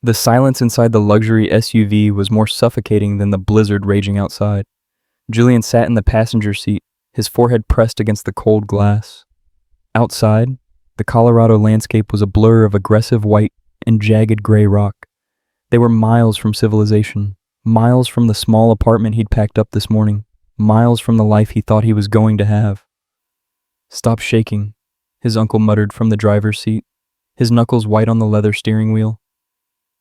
The silence inside the luxury SUV was more suffocating than the blizzard raging outside. Julian sat in the passenger seat, his forehead pressed against the cold glass. Outside, the Colorado landscape was a blur of aggressive white and jagged gray rock. They were miles from civilization, miles from the small apartment he'd packed up this morning, miles from the life he thought he was going to have. "Stop shaking," his uncle muttered from the driver's seat, his knuckles white on the leather steering wheel.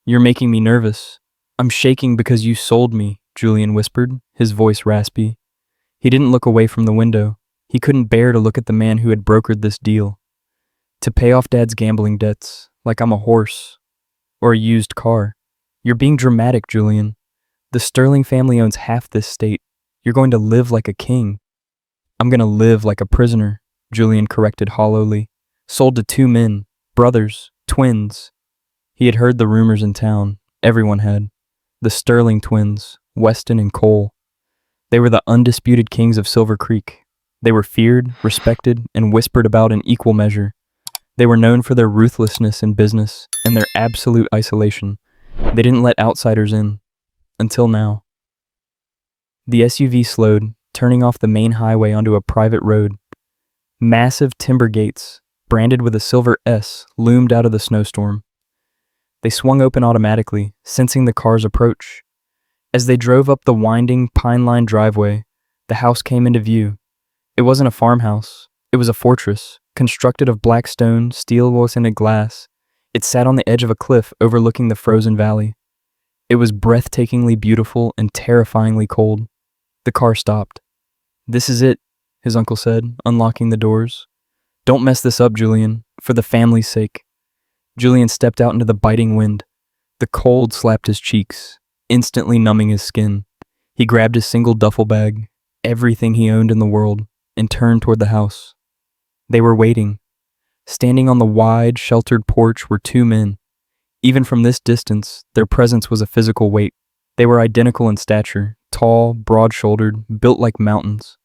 "You're making me nervous." "I'm shaking because you sold me," Julian whispered, his voice raspy. He didn't look away from the window. He couldn't bear to look at the man who had brokered this deal. "To pay off Dad's gambling debts, like I'm a horse or a used car." "You're being dramatic, Julian. The Sterling family owns half this state. You're going to live like a king." "I'm going to live like a prisoner," Julian corrected hollowly. "Sold to two men, brothers, twins." He had heard the rumors in town. Everyone had. The Sterling twins, Weston and Cole. They were the undisputed kings of Silver Creek. They were feared, respected, and whispered about in equal measure. They were known for their ruthlessness in business and their absolute isolation. They didn't let outsiders in. Until now. The SUV slowed, turning off the main highway onto a private road. Massive timber gates, branded with a silver S, loomed out of the snowstorm. They swung open automatically, sensing the car's approach. As they drove up the winding, pine-lined driveway, the house came into view. It wasn't a farmhouse. It was a fortress, constructed of black stone, steel-tinted glass. It sat on the edge of a cliff overlooking the frozen valley. It was breathtakingly beautiful and terrifyingly cold. The car stopped. "This is it," his uncle said, unlocking the doors. "Don't mess this up, Julian, for the family's sake." Julian stepped out into the biting wind. The cold slapped his cheeks, instantly numbing his skin. He grabbed his single duffel bag, everything he owned in the world, and turned toward the house. They were waiting. Standing on the wide, sheltered porch were two men. Even from this distance, their presence was a physical weight. They were identical in stature, tall, broad-shouldered, built like mountains.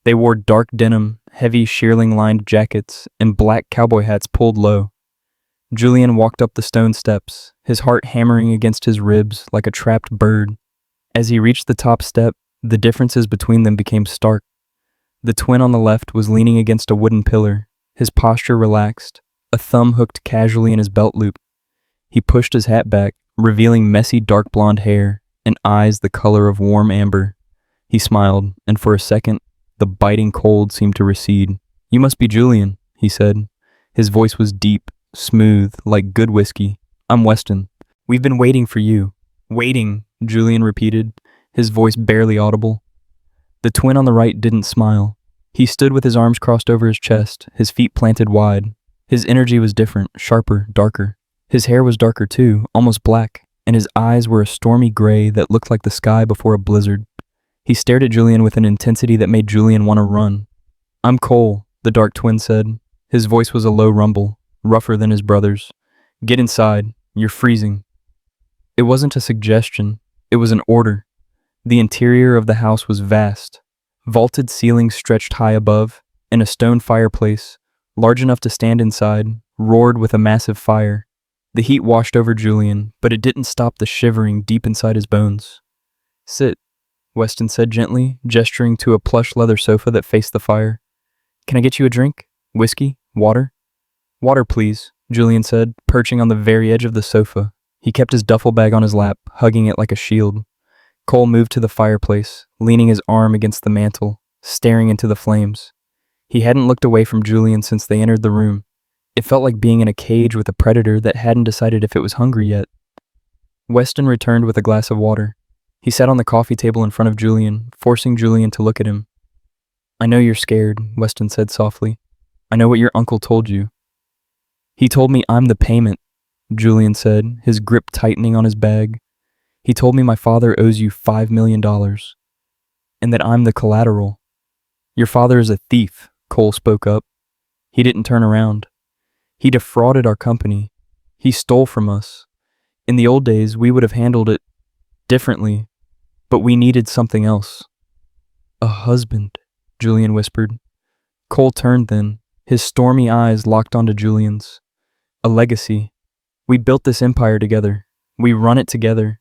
They wore dark denim, heavy shearling-lined jackets, and black cowboy hats pulled low. Julian walked up the stone steps, his heart hammering against his ribs like a trapped bird. As he reached the top step, the differences between them became stark. The twin on the left was leaning against a wooden pillar, his posture relaxed, a thumb hooked casually in his belt loop. He pushed his hat back, revealing messy dark blonde hair and eyes the color of warm amber. He smiled, and for a second, the biting cold seemed to recede. "You must be Julian," he said. His voice was deep, smooth, like good whiskey. "I'm Weston. We've been waiting for you." "Waiting," Julian repeated, his voice barely audible. The twin on the right didn't smile. He stood with his arms crossed over his chest, his feet planted wide. His energy was different, sharper, darker. His hair was darker too, almost black, and his eyes were a stormy gray that looked like the sky before a blizzard. He stared at Julian with an intensity that made Julian want to run. "I'm Cole," the dark twin said. His voice was a low rumble, rougher than his brother's. "Get inside. You're freezing." It wasn't a suggestion. It was an order. The interior of the house was vast. Vaulted ceilings stretched high above, and a stone fireplace, large enough to stand inside, roared with a massive fire. The heat washed over Julian, but it didn't stop the shivering deep inside his bones. "Sit," Weston said gently, gesturing to a plush leather sofa that faced the fire. "Can I get you a drink? Whiskey? Water?" "Water, please," Julian said, perching on the very edge of the sofa. He kept his duffel bag on his lap, hugging it like a shield. Cole moved to the fireplace, leaning his arm against the mantel, staring into the flames. He hadn't looked away from Julian since they entered the room. It felt like being in a cage with a predator that hadn't decided if it was hungry yet. Weston returned with a glass of water. He sat on the coffee table in front of Julian, forcing Julian to look at him. "I know you're scared," Weston said softly. "I know what your uncle told you." "He told me I'm the payment," Julian said, his grip tightening on his bag. "He told me my father owes you $5 million, and that I'm the collateral." "Your father is a thief," Cole spoke up. He didn't turn around. "He defrauded our company. He stole from us. In the old days, we would have handled it differently, but we needed something else." "A husband," Julian whispered. Cole turned then, his stormy eyes locked onto Julian's. "A legacy. We built this empire together. We run it together,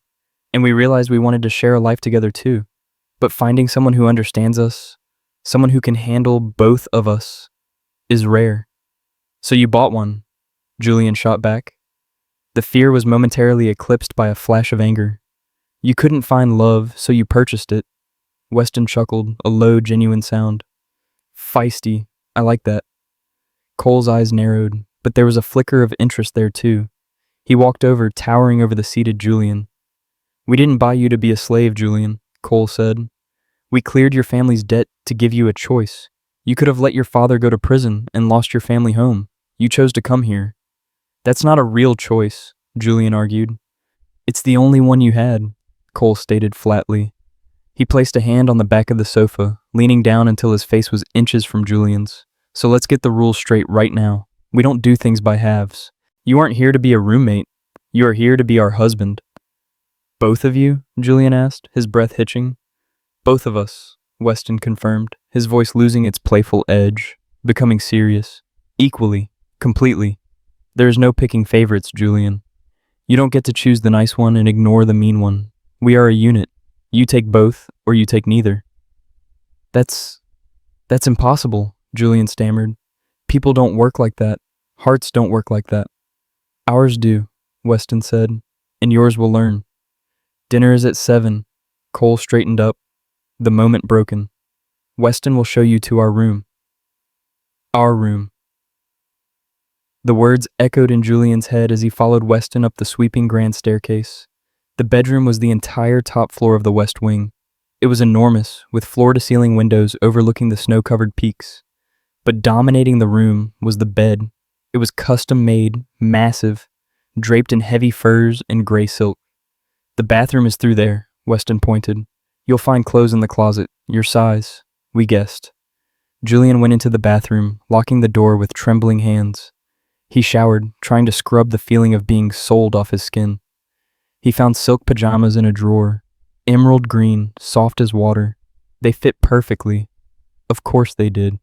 and we realized we wanted to share a life together too. But finding someone who understands us, someone who can handle both of us, is rare. So you bought one, Julian shot back. The fear was momentarily eclipsed by a flash of anger. You couldn't find love, so you purchased it. Weston chuckled, a low, genuine sound. Feisty, I like that. Cole's eyes narrowed, but there was a flicker of interest there too. He walked over, towering over the seated Julian. We didn't buy you to be a slave, Julian, Cole said. We cleared your family's debt to give you a choice. You could have let your father go to prison and lost your family home. You chose to come here. That's not a real choice, Julian argued. It's the only one you had, Cole stated flatly. He placed a hand on the back of the sofa, leaning down until his face was inches from Julian's. So let's get the rules straight right now. We don't do things by halves. You aren't here to be a roommate. You are here to be our husband. Both of you? Julian asked, his breath hitching. Both of us, Weston confirmed, his voice losing its playful edge, becoming serious. Equally. Completely. There is no picking favorites, Julian. You don't get to choose the nice one and ignore the mean one. We are a unit. You take both, or you take neither. That's impossible, Julian stammered. People don't work like that. Hearts don't work like that. Ours do, Weston said, and yours will learn. Dinner is at 7. Cole straightened up, the moment broken. Weston will show you to our room. Our room. The words echoed in Julian's head as he followed Weston up the sweeping grand staircase. The bedroom was the entire top floor of the West Wing. It was enormous, with floor-to-ceiling windows overlooking the snow-covered peaks. But dominating the room was the bed. It was custom-made, massive, draped in heavy furs and gray silk. The bathroom is through there, Weston pointed. You'll find clothes in the closet, your size, we guessed. Julian went into the bathroom, locking the door with trembling hands. He showered, trying to scrub the feeling of being sold off his skin. He found silk pajamas in a drawer, emerald green, soft as water. They fit perfectly. Of course they did.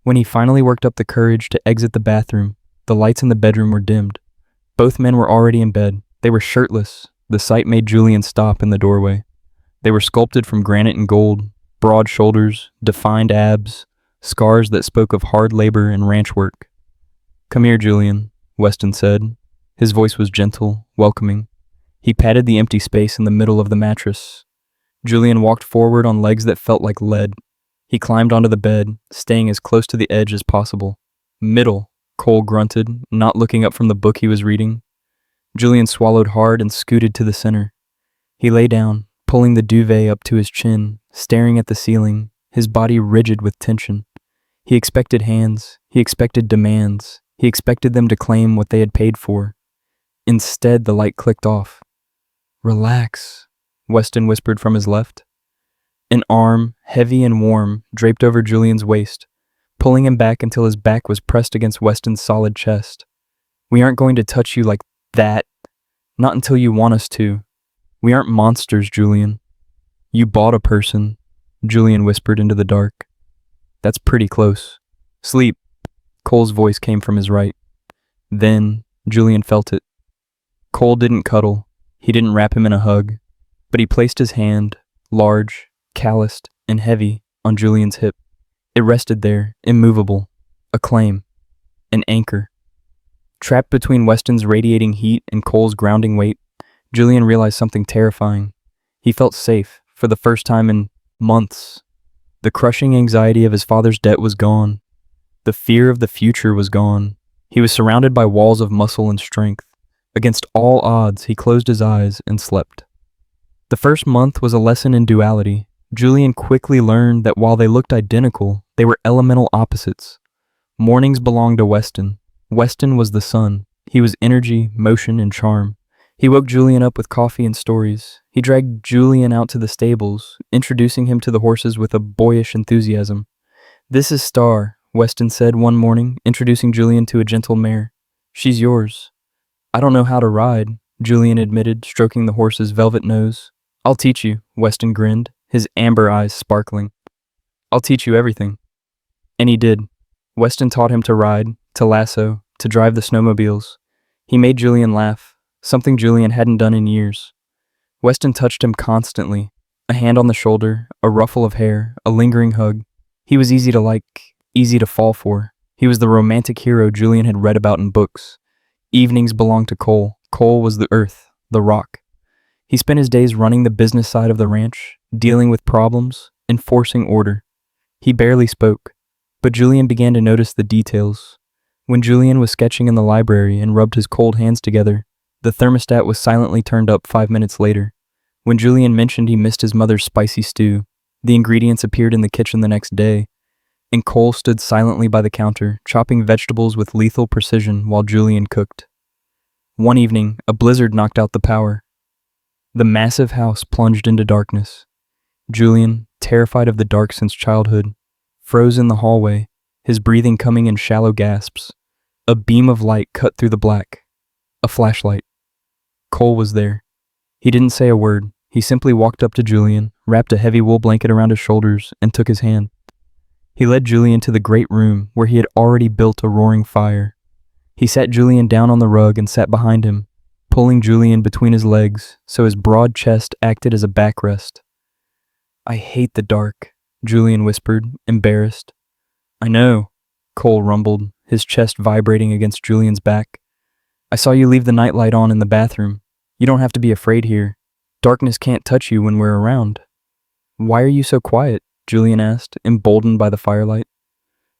When he finally worked up the courage to exit the bathroom, the lights in the bedroom were dimmed. Both men were already in bed. They were shirtless. The sight made Julian stop in the doorway. They were sculpted from granite and gold, broad shoulders, defined abs, scars that spoke of hard labor and ranch work. Come here, Julian, Weston said. His voice was gentle, welcoming. He patted the empty space in the middle of the mattress. Julian walked forward on legs that felt like lead. He climbed onto the bed, staying as close to the edge as possible. Middle, Cole grunted, not looking up from the book he was reading. Julian swallowed hard and scooted to the center. He lay down, pulling the duvet up to his chin, staring at the ceiling, his body rigid with tension. He expected hands. He expected demands. He expected them to claim what they had paid for. Instead, the light clicked off. Relax, Weston whispered from his left. An arm, heavy and warm, draped over Julian's waist, pulling him back until his back was pressed against Weston's solid chest. We aren't going to touch you like that. Not until you want us to. We aren't monsters, Julian. You bought a person, Julian whispered into the dark. That's pretty close. Sleep. Cole's voice came from his right. Then, Julian felt it. Cole didn't cuddle. He didn't wrap him in a hug, but he placed his hand, large, calloused, and heavy, on Julian's hip. It rested there, immovable, a claim, an anchor. Trapped between Weston's radiating heat and Cole's grounding weight, Julian realized something terrifying. He felt safe, for the first time in months. The crushing anxiety of his father's debt was gone. The fear of the future was gone. He was surrounded by walls of muscle and strength. Against all odds, he closed his eyes and slept. The first month was a lesson in duality. Julian quickly learned that while they looked identical, they were elemental opposites. Mornings belonged to Weston. Weston was the sun. He was energy, motion, and charm. He woke Julian up with coffee and stories. He dragged Julian out to the stables, introducing him to the horses with a boyish enthusiasm. This is Star, Weston said one morning, introducing Julian to a gentle mare. She's yours. I don't know how to ride, Julian admitted, stroking the horse's velvet nose. I'll teach you, Weston grinned, his amber eyes sparkling. I'll teach you everything. And he did. Weston taught him to ride, to lasso, to drive the snowmobiles. He made Julian laugh, something Julian hadn't done in years. Weston touched him constantly, a hand on the shoulder, a ruffle of hair, a lingering hug. He was easy to like, easy to fall for. He was the romantic hero Julian had read about in books. Evenings belonged to Cole. Cole was the earth, the rock. He spent his days running the business side of the ranch, dealing with problems, enforcing order. He barely spoke, but Julian began to notice the details. When Julian was sketching in the library and rubbed his cold hands together, the thermostat was silently turned up 5 minutes later. When Julian mentioned he missed his mother's spicy stew, the ingredients appeared in the kitchen the next day, and Cole stood silently by the counter, chopping vegetables with lethal precision while Julian cooked. One evening, a blizzard knocked out the power. The massive house plunged into darkness. Julian, terrified of the dark since childhood, froze in the hallway, his breathing coming in shallow gasps. A beam of light cut through the black. A flashlight. Cole was there. He didn't say a word. He simply walked up to Julian, wrapped a heavy wool blanket around his shoulders, and took his hand. He led Julian to the great room where he had already built a roaring fire. He sat Julian down on the rug and sat behind him, pulling Julian between his legs so his broad chest acted as a backrest. "I hate the dark," Julian whispered, embarrassed. "I know," Cole rumbled, his chest vibrating against Julian's back. "I saw you leave the nightlight on in the bathroom. You don't have to be afraid here. Darkness can't touch you when we're around." "Why are you so quiet?" Julian asked, emboldened by the firelight.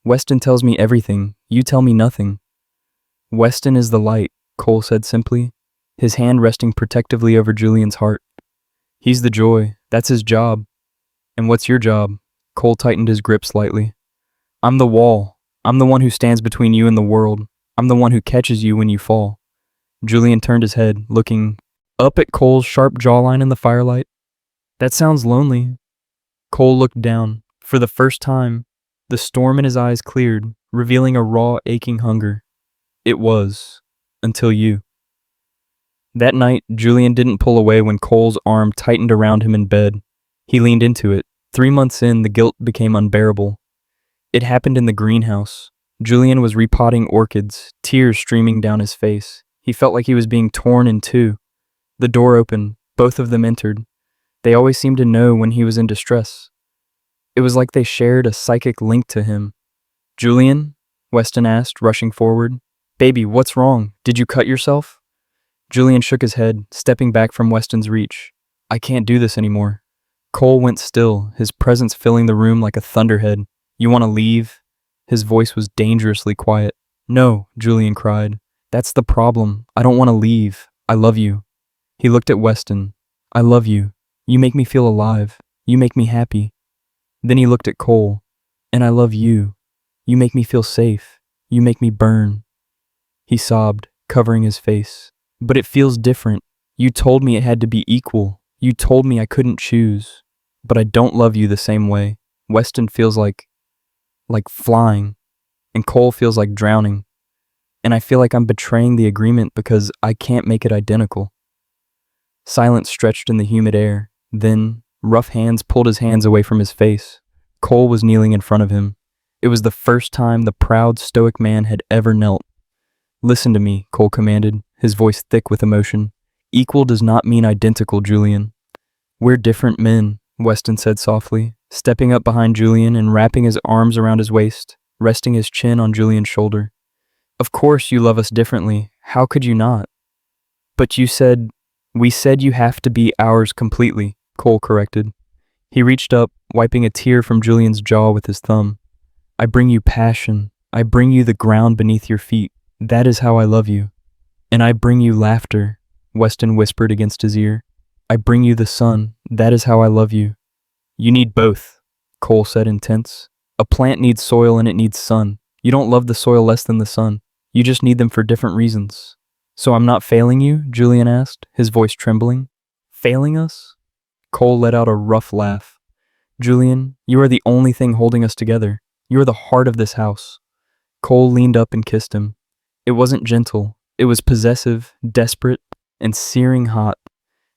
"Weston tells me everything. You tell me nothing." "Weston is the light," Cole said simply, his hand resting protectively over Julian's heart. "He's the joy. That's his job." "And what's your job?" Cole tightened his grip slightly. "I'm the wall. I'm the one who stands between you and the world. I'm the one who catches you when you fall." Julian turned his head, looking up at Cole's sharp jawline in the firelight. "That sounds lonely." Cole looked down. For the first time, the storm in his eyes cleared, revealing a raw, aching hunger. "It was. Until you." That night, Julian didn't pull away when Cole's arm tightened around him in bed. He leaned into it. 3 months in, the guilt became unbearable. It happened in the greenhouse. Julian was repotting orchids, tears streaming down his face. He felt like he was being torn in two. The door opened. Both of them entered. They always seemed to know when he was in distress. It was like they shared a psychic link to him. "Julian?" Weston asked, rushing forward. "Baby, what's wrong? Did you cut yourself?" Julian shook his head, stepping back from Weston's reach. "I can't do this anymore." Cole went still, his presence filling the room like a thunderhead. "You want to leave?" His voice was dangerously quiet. "No," Julian cried. "That's the problem. I don't want to leave. I love you." He looked at Weston. "I love you. You make me feel alive. You make me happy." Then he looked at Cole. "And I love you. You make me feel safe. You make me burn." He sobbed, covering his face. "But it feels different. You told me it had to be equal. You told me I couldn't choose. But I don't love you the same way. Weston feels like flying, and Cole feels like drowning. And I feel like I'm betraying the agreement because I can't make it identical." Silence stretched in the humid air. Then, rough hands pulled his hands away from his face. Cole was kneeling in front of him. It was the first time the proud, stoic man had ever knelt. "Listen to me," Cole commanded, his voice thick with emotion. "Equal does not mean identical, Julian." "We're different men," Weston said softly, stepping up behind Julian and wrapping his arms around his waist, resting his chin on Julian's shoulder. "Of course you love us differently. How could you not?" "But you said..." "We said you have to be ours completely," Cole corrected. He reached up, wiping a tear from Julian's jaw with his thumb. "I bring you passion. I bring you the ground beneath your feet. That is how I love you. And I bring you laughter," Weston whispered against his ear. "I bring you the sun. That is how I love you." "You need both," Cole said, intense. "A plant needs soil and it needs sun. You don't love the soil less than the sun. You just need them for different reasons." "So I'm not failing you?" Julian asked, his voice trembling. "Failing us?" Cole let out a rough laugh. "Julian, you are the only thing holding us together. You are the heart of this house." Cole leaned up and kissed him. It wasn't gentle. It was possessive, desperate, and searing hot.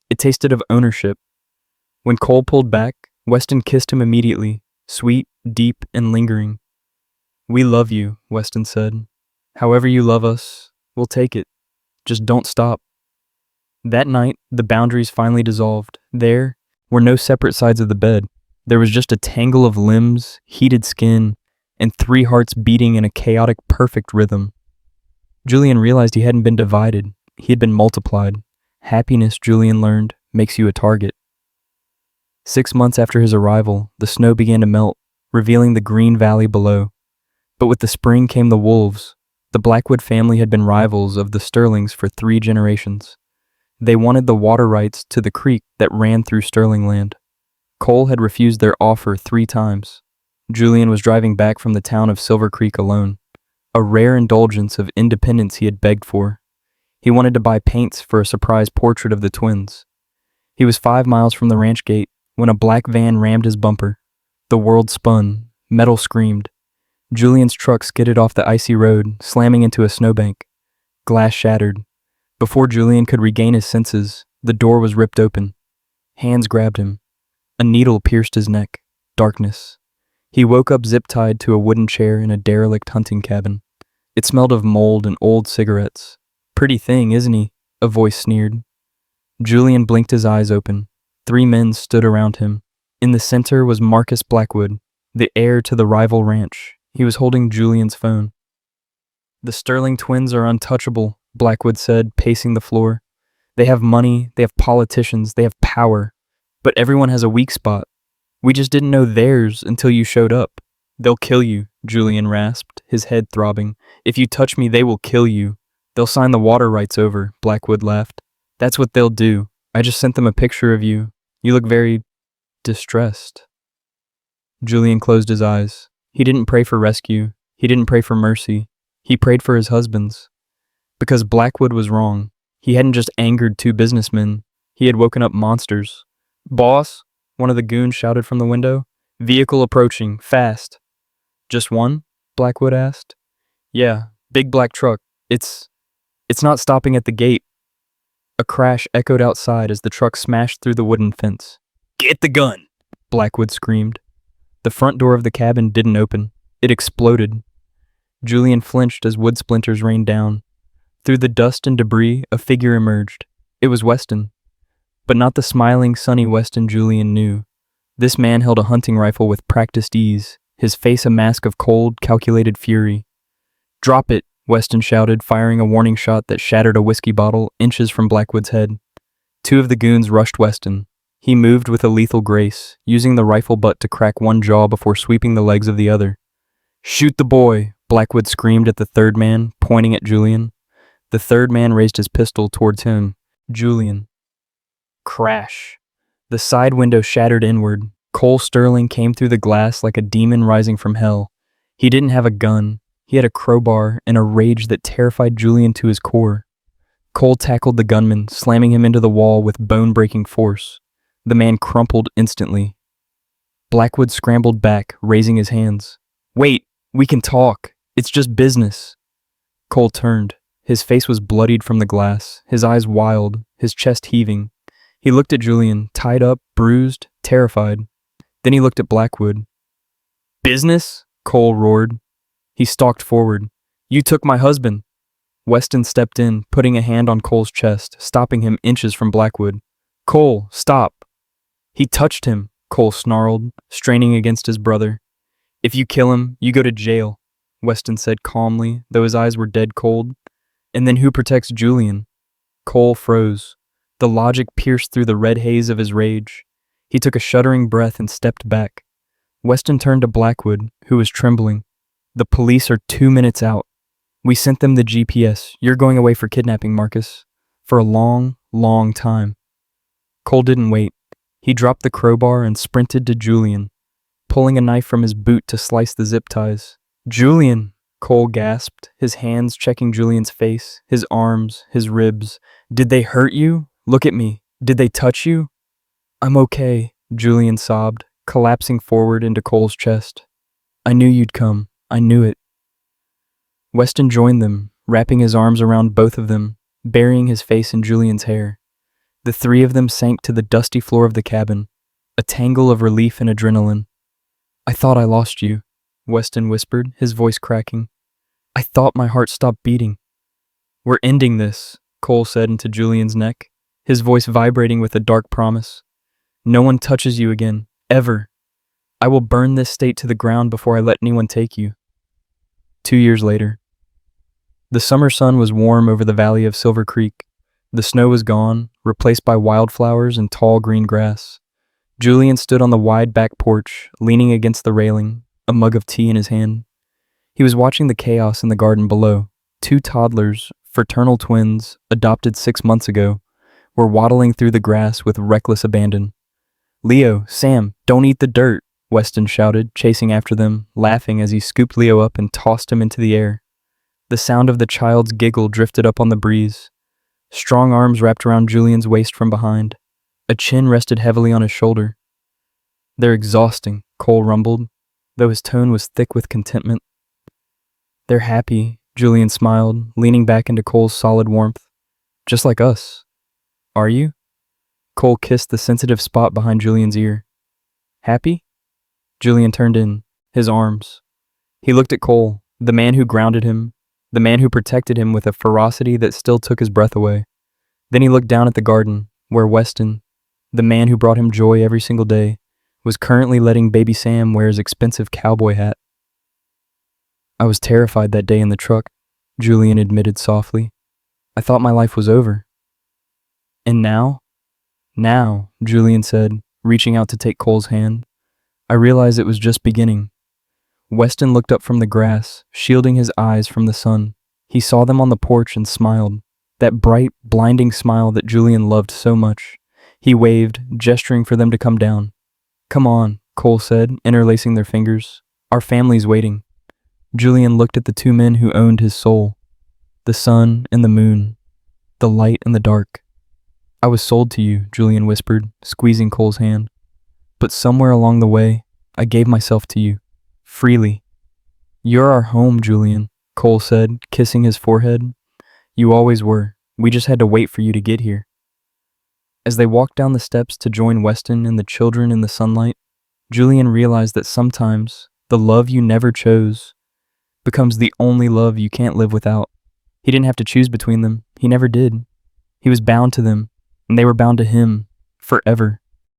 It tasted of ownership. When Cole pulled back, Weston kissed him immediately, sweet, deep, and lingering. "We love you," Weston said. "However you love us, we'll take it. Just don't stop." That night, the boundaries finally dissolved. There were no separate sides of the bed. There was just a tangle of limbs, heated skin, and 3 hearts beating in a chaotic, perfect rhythm. Julian realized he hadn't been divided. He had been multiplied. Happiness, Julian learned, makes you a target. 6 months after his arrival, the snow began to melt, revealing the green valley below. But with the spring came the wolves. The Blackwood family had been rivals of the Sterlings for 3 generations. They wanted the water rights to the creek that ran through Sterling land. Cole had refused their offer 3 times. Julian was driving back from the town of Silver Creek alone, a rare indulgence of independence he had begged for. He wanted to buy paints for a surprise portrait of the twins. He was 5 miles from the ranch gate when a black van rammed his bumper. The world spun, metal screamed. Julian's truck skidded off the icy road, slamming into a snowbank. Glass shattered. Before Julian could regain his senses, the door was ripped open. Hands grabbed him. A needle pierced his neck. Darkness. He woke up zip-tied to a wooden chair in a derelict hunting cabin. It smelled of mold and old cigarettes. "Pretty thing, isn't he?" a voice sneered. Julian blinked his eyes open. 3 men stood around him. In the center was Marcus Blackwood, the heir to the rival ranch. He was holding Julian's phone. "The Sterling twins are untouchable," Blackwood said, pacing the floor. "They have money, they have politicians, they have power. But everyone has a weak spot. We just didn't know theirs until you showed up." "They'll kill you," Julian rasped, his head throbbing. "If you touch me, they will kill you." "They'll sign the water rights over," Blackwood laughed. "That's what they'll do. I just sent them a picture of you. You look very distressed." Julian closed his eyes. He didn't pray for rescue. He didn't pray for mercy. He prayed for his husband's. Because Blackwood was wrong. He hadn't just angered 2 businessmen. He had woken up monsters. "Boss," one of the goons shouted from the window. "Vehicle approaching, fast." "Just one?" Blackwood asked. "Yeah, big black truck. It's not stopping at the gate." A crash echoed outside as the truck smashed through the wooden fence. "Get the gun!" Blackwood screamed. The front door of the cabin didn't open. It exploded. Julian flinched as wood splinters rained down. Through the dust and debris, a figure emerged. It was Weston. But not the smiling, sunny Weston Julian knew. This man held a hunting rifle with practiced ease, his face a mask of cold, calculated fury. "Drop it," Weston shouted, firing a warning shot that shattered a whiskey bottle inches from Blackwood's head. 2 of the goons rushed Weston. He moved with a lethal grace, using the rifle butt to crack one jaw before sweeping the legs of the other. "Shoot the boy," Blackwood screamed at the 3rd man, pointing at Julian. The 3rd man raised his pistol towards him. Julian. Crash. The side window shattered inward. Cole Sterling came through the glass like a demon rising from hell. He didn't have a gun. He had a crowbar and a rage that terrified Julian to his core. Cole tackled the gunman, slamming him into the wall with bone-breaking force. The man crumpled instantly. Blackwood scrambled back, raising his hands. "Wait, we can talk. It's just business." Cole turned. His face was bloodied from the glass, his eyes wild, his chest heaving. He looked at Julian, tied up, bruised, terrified. Then he looked at Blackwood. "Business?" Cole roared. He stalked forward. "You took my husband." Weston stepped in, putting a hand on Cole's chest, stopping him inches from Blackwood. "Cole, stop." "He touched him," Cole snarled, straining against his brother. "If you kill him, you go to jail," Weston said calmly, though his eyes were dead cold. "And then who protects Julian?" Cole froze. The logic pierced through the red haze of his rage. He took a shuddering breath and stepped back. Weston turned to Blackwood, who was trembling. "The police are 2 minutes out. We sent them the GPS. You're going away for kidnapping, Marcus. For a long, long time." Cole didn't wait. He dropped the crowbar and sprinted to Julian, pulling a knife from his boot to slice the zip ties. "Julian!" Cole gasped, his hands checking Julian's face, his arms, his ribs. "Did they hurt you? Look at me. Did they touch you?" "I'm okay," Julian sobbed, collapsing forward into Cole's chest. "I knew you'd come. I knew it." Weston joined them, wrapping his arms around both of them, burying his face in Julian's hair. The 3 of them sank to the dusty floor of the cabin, a tangle of relief and adrenaline. "I thought I lost you," Weston whispered, his voice cracking. "I thought my heart stopped beating." "We're ending this," Cole said into Julian's neck. his voice vibrating with a dark promise. No one touches you again, ever. I will burn this state to the ground before I let anyone take you. 2 years later. The summer sun was warm over the valley of Silver Creek. The snow was gone, replaced by wildflowers and tall green grass. Julian stood on the wide back porch, leaning against the railing, a mug of tea in his hand. He was watching the chaos in the garden below. 2 toddlers, fraternal twins, adopted 6 months ago, were waddling through the grass with reckless abandon. "Leo, Sam, don't eat the dirt," Weston shouted, chasing after them, laughing as he scooped Leo up and tossed him into the air. The sound of the child's giggle drifted up on the breeze. Strong arms wrapped around Julian's waist from behind. A chin rested heavily on his shoulder. "They're exhausting," Cole rumbled, though his tone was thick with contentment. "They're happy," Julian smiled, leaning back into Cole's solid warmth. "Just like us." "Are you?" Cole kissed the sensitive spot behind Julian's ear. "Happy?" Julian turned in, his arms. He looked at Cole, the man who grounded him, the man who protected him with a ferocity that still took his breath away. Then he looked down at the garden, where Weston, the man who brought him joy every single day, was currently letting baby Sam wear his expensive cowboy hat. "I was terrified that day in the truck," Julian admitted softly. "I thought my life was over." "And now?" "Now," Julian said, reaching out to take Cole's hand. "I realized it was just beginning." Weston looked up from the grass, shielding his eyes from the sun. He saw them on the porch and smiled, that bright, blinding smile that Julian loved so much. He waved, gesturing for them to come down. "Come on," Cole said, interlacing their fingers. "Our family's waiting." Julian looked at the 2 men who owned his soul. The sun and the moon, the light and the dark. "I was sold to you," Julian whispered, squeezing Cole's hand. "But somewhere along the way, I gave myself to you. Freely." "You're our home, Julian," Cole said, kissing his forehead. "You always were. We just had to wait for you to get here." As they walked down the steps to join Weston and the children in the sunlight, Julian realized that sometimes the love you never chose becomes the only love you can't live without. He didn't have to choose between them. He never did. He was bound to them, and they were bound to him forever.